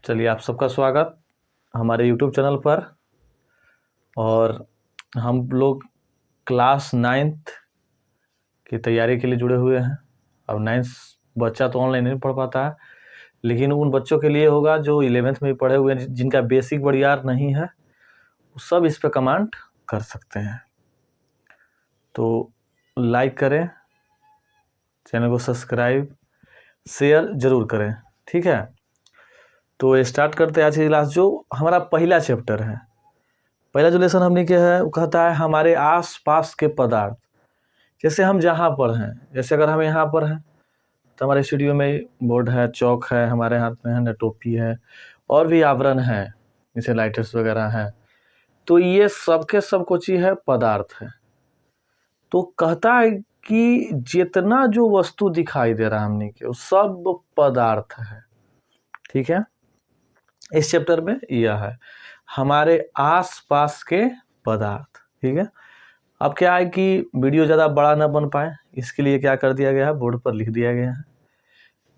चलिए, आप सबका स्वागत हमारे यूट्यूब चैनल पर। और हम लोग क्लास 9th की तैयारी के लिए जुड़े हुए हैं। अब 9th बच्चा तो ऑनलाइन नहीं पढ़ पाता है, लेकिन उन बच्चों के लिए होगा जो 11th में पढ़े हुए हैं, जिनका बेसिक बढ़ियार नहीं है, वो सब इस पर कमांड कर सकते हैं। तो लाइक करें, चैनल को सब्सक्राइब, शेयर ज़रूर करें, ठीक है। तो स्टार्ट करते हैं आज की क्लास। जो हमारा पहला चैप्टर है, पहला जो लेसन हमने किया है वो कहता है हमारे आस पास के पदार्थ। जैसे हम जहाँ पर हैं, जैसे अगर हम यहाँ पर हैं तो हमारे स्टूडियो में बोर्ड है, चौक है, हमारे हाथ में है ना टोपी है, और भी आवरण है जैसे लाइटर्स वगैरह हैं। तो ये सबके सब कुछ ही है, पदार्थ है। तो कहता है कि जितना जो वस्तु दिखाई दे रहा है हमने के, वो सब पदार्थ है, ठीक है। इस चैप्टर में यह है हमारे आसपास के पदार्थ, ठीक है। अब क्या है कि वीडियो ज़्यादा बड़ा ना बन पाए, इसके लिए क्या कर दिया गया है, बोर्ड पर लिख दिया गया है।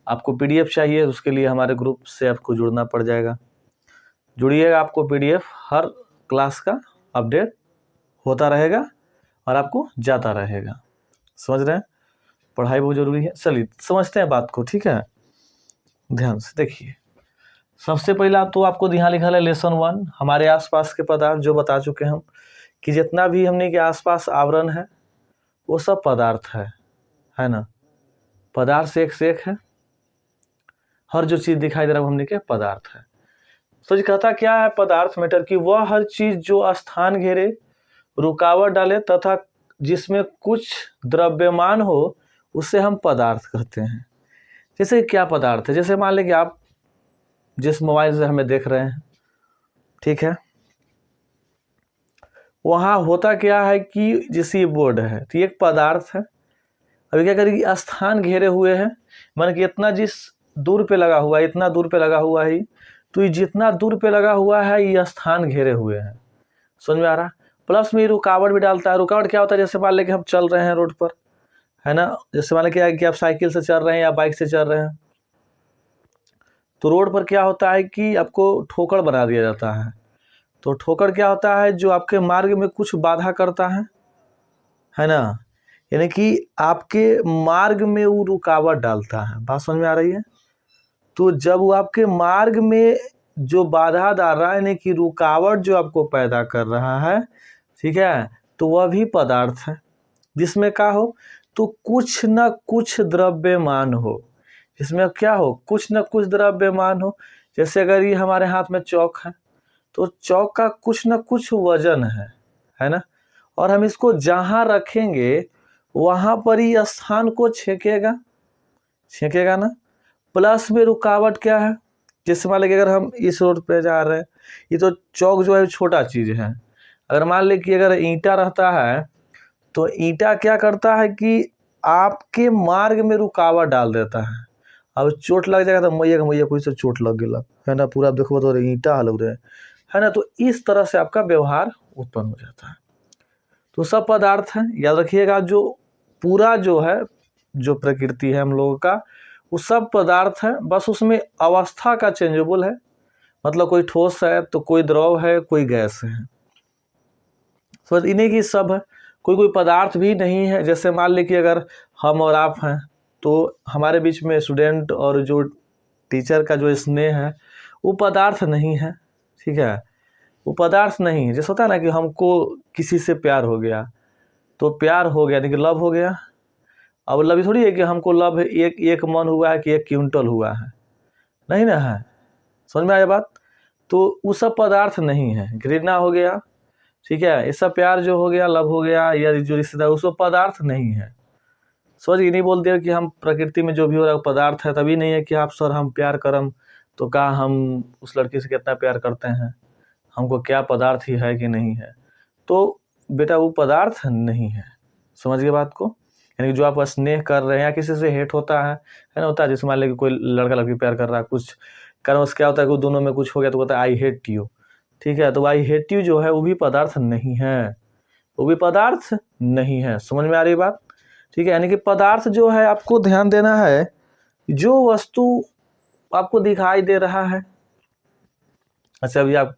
आपको पीडीएफ चाहिए, उसके लिए हमारे ग्रुप से आपको जुड़ना पड़ जाएगा। जुड़िएगा, आपको पीडीएफ हर क्लास का अपडेट होता रहेगा और आपको जाता रहेगा। समझ रहे हैं, पढ़ाई बहुत ज़रूरी है। चलिए समझते हैं बात को, ठीक है। ध्यान से देखिए। सबसे पहला तो आपको यहाँ लिखा है लेसन 1 हमारे आसपास के पदार्थ। जो बता चुके हम कि जितना भी हमने के आसपास आवरण है वो सब पदार्थ है ना। पदार्थ से एक है, हर जो चीज़ दिखाई दे रहा है वो हमने के पदार्थ है। तो ये कहता क्या है पदार्थ मैटर की वह हर चीज़ जो स्थान घेरे, रुकावट डाले तथा जिसमें कुछ द्रव्यमान हो, उसे हम पदार्थ कहते हैं। जैसे क्या पदार्थ है, जैसे मान लें कि आप जिस मोबाइल से हमें देख रहे हैं, ठीक है, वहाँ होता क्या है कि जैसे बोर्ड है तो ये एक पदार्थ है। अभी क्या करेगी, स्थान घेरे हुए हैं, मान कि इतना जिस दूर पे लगा हुआ है, इतना दूर पे लगा हुआ है, तो ये जितना दूर पे लगा हुआ है ये स्थान घेरे हुए हैं। समझ में आ रहा। प्लस में रुकावट भी डालता है। रुकावट क्या होता है, जैसे मान लें कि हम चल रहे हैं रोड पर, है ना। जैसे मान लें क्या है कि आप साइकिल से चल रहे हैं या बाइक से चल रहे हैं, तो रोड पर क्या होता है कि आपको ठोकर बना दिया जाता है। तो ठोकर क्या होता है, जो आपके मार्ग में कुछ बाधा करता है ना, यानी कि आपके मार्ग में वो रुकावट डालता है। बात समझ में आ रही है। तो जब वो आपके मार्ग में जो बाधा डाल रहा है, यानी कि रुकावट जो आपको पैदा कर रहा है, ठीक है, तो वह भी पदार्थ है। जिसमें क्या हो, तो कुछ न कुछ द्रव्यमान हो, जिसमें क्या हो, कुछ न कुछ द्रव्यमान हो। जैसे अगर ये हमारे हाथ में चौक है, तो चौक का कुछ न कुछ वजन है ना। और हम इसको जहाँ रखेंगे वहाँ पर ही स्थान को छेकेगा ना। प्लस में रुकावट क्या है, जैसे मान लीजिए अगर हम इस रोड पे जा रहे हैं, ये तो चौक जो है छोटा चीज़ है। अगर मान लीजिए कि अगर ईंटा रहता है, तो ईंटा क्या करता है कि आपके मार्ग में रुकावट डाल देता है। अब चोट लग जाएगा तो मैया कोई से चोट लग गया है ना, पूरा देखो तो ईंटा हल रहे है ना। तो इस तरह से आपका व्यवहार उत्पन्न हो जाता है। तो सब पदार्थ हैं, याद रखिएगा। जो पूरा जो है, जो प्रकृति है हम लोगों का, वो सब पदार्थ है। बस उसमें अवस्था का चेंजेबल है, मतलब कोई ठोस है तो कोई द्रव है, कोई गैस है। तो इन्हीं की सब है, कोई पदार्थ भी नहीं है। जैसे मान ली कि अगर हम और आप हैं, तो हमारे बीच में स्टूडेंट और जो टीचर का जो स्नेह है वो पदार्थ नहीं है, ठीक है। वो पदार्थ नहीं है। जैसे होता है ना कि हमको किसी से प्यार हो गया, तो प्यार हो गया यानी कि लव हो गया। अब लव थोड़ी है कि हमको लव एक मन हुआ है कि 1 क्विंटल हुआ है, नहीं ना है। समझ में आया बात। तो वो सब पदार्थ नहीं है। घृणा हो गया, ठीक है, ये सब प्यार जो हो गया, लव हो गया, या जो रिश्तेदार, वो सब पदार्थ नहीं है। समझ ये नहीं बोलते कि हम प्रकृति में जो भी हो रहा है पदार्थ है। तभी नहीं है कि आप सर हम प्यार करम, तो कहा हम उस लड़की से कितना प्यार करते हैं, हमको क्या पदार्थ ही है कि नहीं है। तो बेटा वो पदार्थ नहीं है। समझ गए बात को। यानी कि जो आप स्नेह कर रहे हैं या किसी से हेट होता है ना, होता है। जैसे मान लें कि कोई लड़का लड़की प्यार कर रहा है, कुछ कारण उससे क्या होता है कि दोनों में कुछ हो गया तो कहता है आई हेट यू, ठीक है। तो आई हेट यू जो है वो भी पदार्थ नहीं है, वो भी पदार्थ नहीं है। समझ में आ रही बात, ठीक है। यानी कि पदार्थ जो है, आपको ध्यान देना है, जो वस्तु आपको दिखाई दे रहा है, अच्छा, अभी आप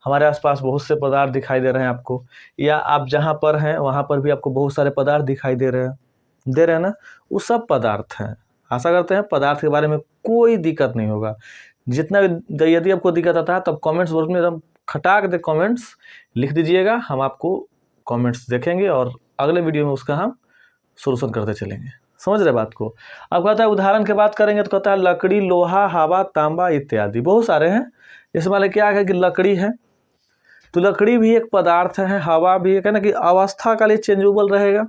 हमारे आसपास बहुत से पदार्थ दिखाई दे रहे हैं आपको, या आप जहाँ पर हैं वहाँ पर भी आपको बहुत सारे पदार्थ दिखाई दे रहे हैं ना, वो सब पदार्थ हैं। आशा करते हैं पदार्थ के बारे में कोई दिक्कत नहीं होगा। जितना भी यदि आपको दिक्कत आता है तब कमेंट्स बॉक्स में एकदम खटाक दे कमेंट्स लिख दीजिएगा, हम आपको कमेंट्स देखेंगे और अगले वीडियो में उसका हम सोल्यूशन करते चलेंगे। समझ रहे बात को। अब कहता है उदाहरण की बात करेंगे तो कहता है लकड़ी, लोहा, हवा, तांबा इत्यादि, बहुत सारे हैं। जैसे मान क्या है कि लकड़ी है, तो लकड़ी भी एक पदार्थ है, हवा भी है ना, कि अवस्था का लिए चेंजेबल रहेगा,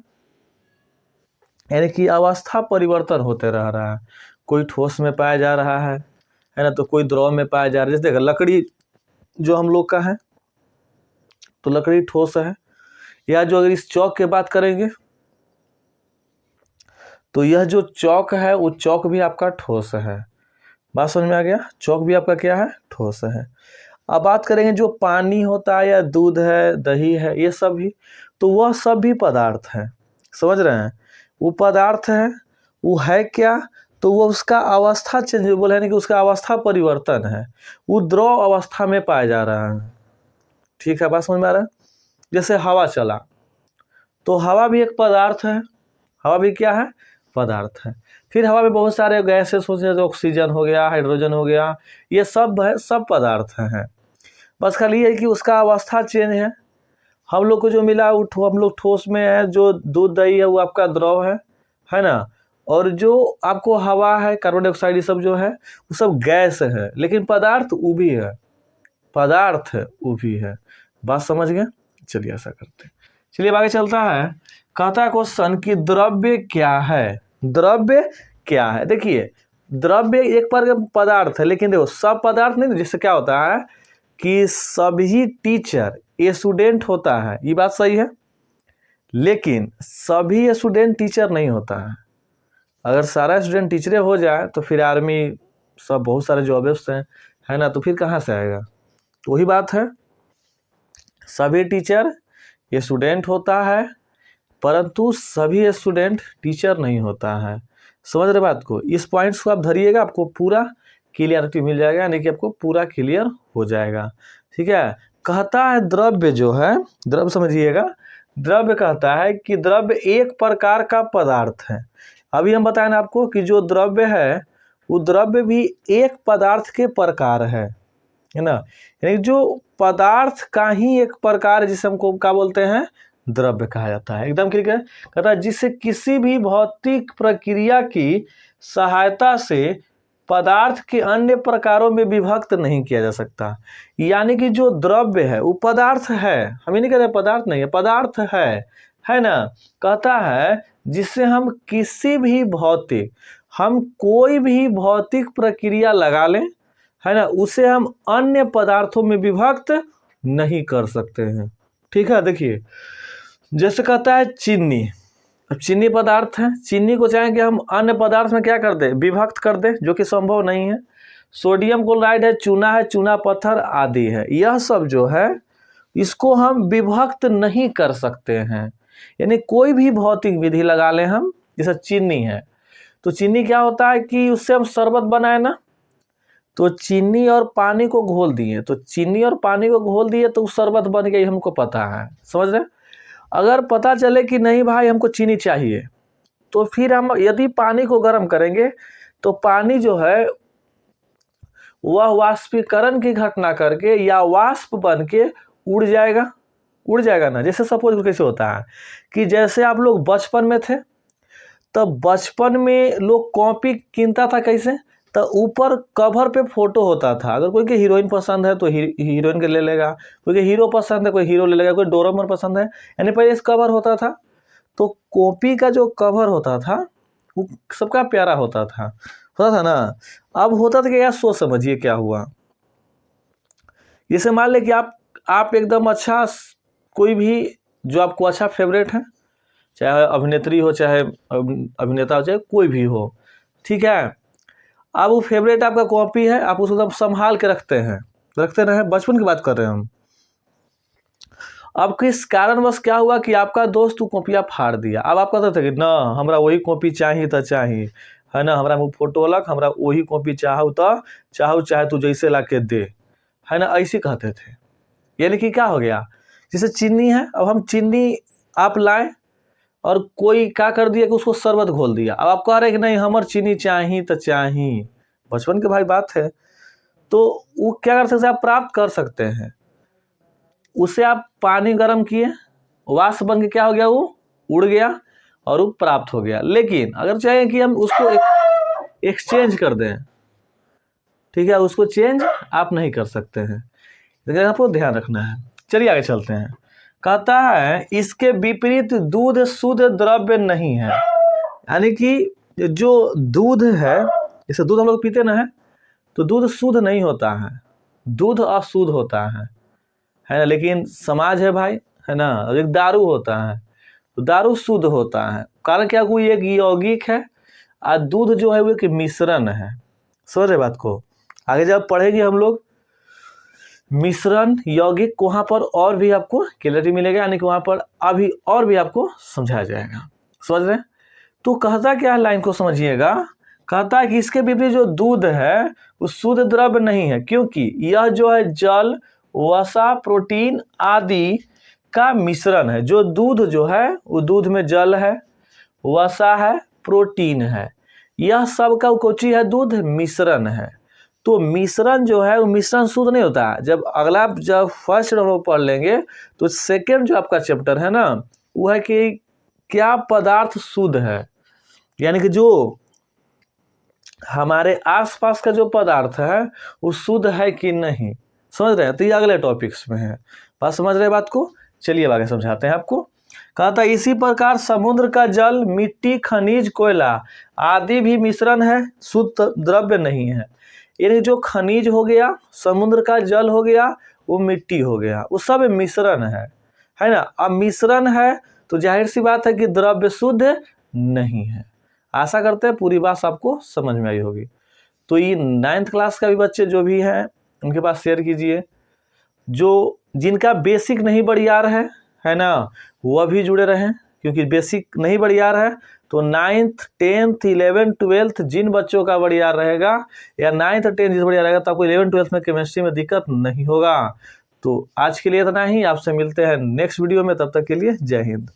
यानी कि अवस्था परिवर्तन होते रह रहा है। कोई ठोस में पाया जा रहा है ना, तो कोई द्रव में पाया जा रहा है। जैसे देखो लकड़ी जो हम लोग का है तो लकड़ी ठोस है, या जो अगर इस चौक की बात करेंगे तो यह जो चौक है वो चौक भी आपका ठोस है। बात समझ में आ गया, चौक भी आपका क्या है, ठोस है। अब बात करेंगे जो पानी होता है या दूध है, दही है, ये सब भी, तो वह सब भी पदार्थ है। समझ रहे हैं, वो पदार्थ है, वो है क्या, तो वो उसका अवस्था चेंजेबल है, कि उसका अवस्था परिवर्तन है, वो द्रव अवस्था में पाया जा रहा है। ठीक है, बात समझ में आ रहा है। जैसे हवा चला, तो हवा भी एक पदार्थ है, हवा भी क्या है, पदार्थ है। फिर हवा में बहुत सारे गैसेस होते हैं, ऑक्सीजन हो गया, हाइड्रोजन हो गया, ये सब है, सब पदार्थ हैं। बस खाली है कि उसका अवस्था चेंज है। हम लोग को जो मिला वो हम लोग ठोस में है, जो दूध दही है वो आपका द्रव है ना, और जो आपको हवा है, कार्बन डाइऑक्साइड, ये सब जो है वो सब गैस है, लेकिन पदार्थ वो भी है, पदार्थ वो भी है। बात समझ गए। चलिए ऐसा करते हैं, चलिए आगे चलता है। कहता है क्वेश्चन कि द्रव्य क्या है, द्रव्य क्या है। देखिए द्रव्य एक पर पदार्थ है, लेकिन देखो सब पदार्थ नहीं। जिससे क्या होता है कि सभी टीचर स्टूडेंट होता है, ये बात सही है, लेकिन सभी स्टूडेंट टीचर नहीं होता है। अगर सारा स्टूडेंट टीचरे हो जाए तो फिर आर्मी सब बहुत सारे जॉब्स हैं, है ना, तो फिर कहाँ से आएगा। तो वही बात है, सभी टीचर स्टूडेंट होता है, परंतु सभी स्टूडेंट टीचर नहीं होता है। समझ रहे बात को। इस पॉइंट्स को आप धरिएगा, आपको पूरा क्लियरिटी मिल जाएगा, यानी कि आपको पूरा क्लियर हो जाएगा। ठीक है। कहता है द्रव्य जो है, द्रव्य समझिएगा, द्रव्य कहता है कि द्रव्य एक प्रकार का पदार्थ है। अभी हम बताएं आपको कि जो द्रव्य है वो द्रव्य भी एक पदार्थ के प्रकार है ना, यानी जो पदार्थ का ही एक प्रकार है, जिसे हमको क्या बोलते हैं, द्रव्य कहा जाता है। एकदम क्लियर। कहता है जिससे किसी भी भौतिक प्रक्रिया की सहायता से पदार्थ के अन्य प्रकारों में विभक्त नहीं किया जा सकता। यानी कि जो द्रव्य है वो पदार्थ है, हम ये नहीं कहते पदार्थ नहीं है, पदार्थ है ना। कहता है जिससे हम किसी भी भौतिक, हम कोई भी भौतिक प्रक्रिया लगा लें, है ना, उसे हम अन्य पदार्थों में विभक्त नहीं कर सकते हैं। ठीक है। देखिए जैसे कहता है चीनी, अब चीनी पदार्थ है, चीनी को चाहेंगे हम अन्य पदार्थ में क्या कर दे, विभक्त कर दे, जो कि संभव नहीं है। सोडियम क्लोराइड है, चूना पत्थर आदि है, यह सब जो है इसको हम विभक्त नहीं कर सकते हैं। यानी कोई भी भौतिक विधि लगा लें हम, जैसे चीनी है, तो चीनी क्या होता है कि उससे हम शरबत बनाए ना, तो चीनी और पानी को घोल दिए, तो चीनी और पानी को घोल दिए तो शरबत बन गई, हमको पता है। समझ रहे। अगर पता चले कि नहीं भाई हमको चीनी चाहिए, तो फिर हम यदि पानी को गर्म करेंगे तो पानी जो है वह वाष्पीकरण की घटना करके या वाष्प बन के उड़ जाएगा ना। जैसे सपोज कैसे होता है कि जैसे आप लोग बचपन में थे, तब बचपन में लोग कॉपी कीनता था कैसे, तो ऊपर कवर पे फोटो होता था। अगर कोई के हीरोइन पसंद है तो हीरोइन के ले लेगा, कोई के हीरो पसंद है कोई हीरो ले लेगा, कोई डोरेमोन पसंद है, यानी पहले इस कवर होता था। तो कॉपी का जो कवर होता था वो सबका प्यारा होता था ना। अब होता था कि यार सोच समझिए क्या हुआ। जैसे मान ले कि आप एकदम अच्छा, कोई भी जो आपको अच्छा फेवरेट है, चाहे अभिनेत्री हो, चाहे अभिनेता हो, चाहे कोई भी हो, ठीक है। अब वो फेवरेट आपका कॉपी है, आप उसको एकदम संभाल के रखते रहे, बचपन की बात कर रहे हैं हम। अब किस कारणवश क्या हुआ कि आपका दोस्त वो कॉपियाँ फाड़ दिया। अब आप कहते थे कि ना हमरा वही कॉपी चाहिए तो चाहिए, है ना, हमरा वो फोटो अलग, हमरा वही कॉपी चाहे तू जैसे ला के दे, है ना, ऐसे कहते थे। यानी कि क्या हो गया, जैसे चीनी है, अब हम चीनी आप लाए और कोई क्या कर दिया कि उसको शरबत घोल दिया। अब आप कह रहे कि नहीं हमार चीनी चाहिए तो चाहिए, बचपन के भाई बात है। तो वो क्या कर सकते हैं, आप प्राप्त कर सकते हैं। उसे आप पानी गर्म किए, वाष्प बन के क्या हो गया, वो उड़ गया और वो प्राप्त हो गया। लेकिन अगर चाहे कि हम उसको एक्सचेंज कर दें, ठीक है, उसको चेंज आप नहीं कर सकते हैं, लेकिन आपको ध्यान रखना है। चलिए आगे चलते हैं। कहता है इसके विपरीत दूध शुद्ध द्रव्य नहीं है। यानी कि जो दूध है, जैसे दूध हम लोग पीते ना है, तो दूध शुद्ध नहीं होता है, दूध अशुद्ध होता है ना। लेकिन समाज है भाई, है ना, एक दारू होता है तो दारू शुद्ध होता है। कारण क्या, कोई एक यौगिक है और दूध जो है वो एक मिश्रण है। समझ रहे बात को। आगे जब पढ़ेंगे हम लोग मिश्रण यौगिक, वहाँ पर और भी आपको क्लियरिटी मिलेगा, यानी कि वहाँ पर अभी और भी आपको समझाया जाएगा। समझ रहे हैं। तो कहता क्या है, लाइन को समझिएगा। कहता है कि इसके विपरीत जो दूध है वो शुद्ध द्रव्य नहीं है, क्योंकि यह जो है जल, वसा, प्रोटीन आदि का मिश्रण है। जो दूध जो है वो दूध में जल है, वसा है, प्रोटीन है, यह सब का कोची है, दूध मिश्रण है। तो मिश्रण जो है वो मिश्रण शुद्ध नहीं होता। जब अगला जब फर्स्ट हम लोग पढ़ लेंगे तो सेकेंड जो आपका चैप्टर है ना, वो है कि क्या पदार्थ शुद्ध है, यानी कि जो हमारे आसपास का जो पदार्थ है वो शुद्ध है कि नहीं। समझ रहे हैं। तो ये अगले टॉपिक्स में है, बात समझ रहे बात को। चलिए आगे समझाते हैं आपको। कहता है इसी प्रकार समुद्र का जल, मिट्टी, खनिज, कोयला आदि भी मिश्रण है, शुद्ध द्रव्य नहीं है। यानी जो खनिज हो गया, समुद्र का जल हो गया, वो मिट्टी हो गया, वो सब मिश्रण है ना। अब मिश्रण है तो जाहिर सी बात है कि द्रव्य शुद्ध नहीं है। आशा करते हैं पूरी बात आपको समझ में आई होगी। तो ये 9th क्लास का भी बच्चे जो भी हैं उनके पास शेयर कीजिए। जो जिनका बेसिक नहीं बढ़िया है ना, वह भी जुड़े रहें, क्योंकि बेसिक नहीं बढ़िया है तो 9th 10th 11th 12th जिन बच्चों का बढ़िया रहेगा, या 9th और 10th जिस बढ़िया रहेगा, तो आपको 11th 12th में केमिस्ट्री में दिक्कत नहीं होगा। तो आज के लिए इतना ही, आपसे मिलते हैं नेक्स्ट वीडियो में, तब तक के लिए जय हिंद।